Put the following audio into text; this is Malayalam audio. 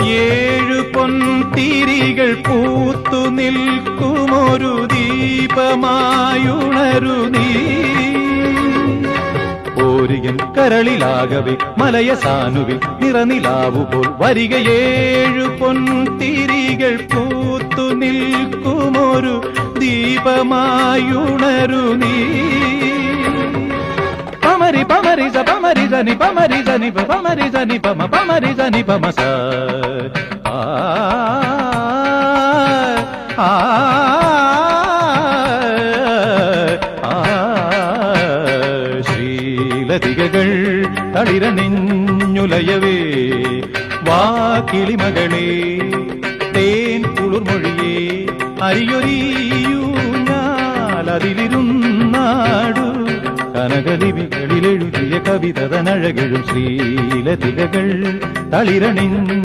ഏഴു പൊൻതിരികൾ പൂത്തു നിൽക്കുമൊരു ദീപമായുണരു നീ. ഓരിയൻ കരളിലാകവെ മലയസാനുവിൽ നിറനിലാവുപോൽ വരിക ഏഴു പൊൻതിരികൾ പൂത്തു നിൽക്കുമൊരു ദീപമായുണരു നീ. പമരി പമരി സ പമരി സനി പമരി സനി പമരി സനി പമ പമരി സനി പമ സ. ശ്രീലതികകൾ തളിരണിഞ്ഞുലയവേ വാക്കിളിമകളെ തേൻ കുളിർമൊഴിയേ അരിയൊരിയൂ ഞാലതിലിരുന്നാടു. കനകലിപികളിലെഴുതിയ കവിതനഴകഴും ശ്രീലതികകൾ തളിരണിഞ്ഞ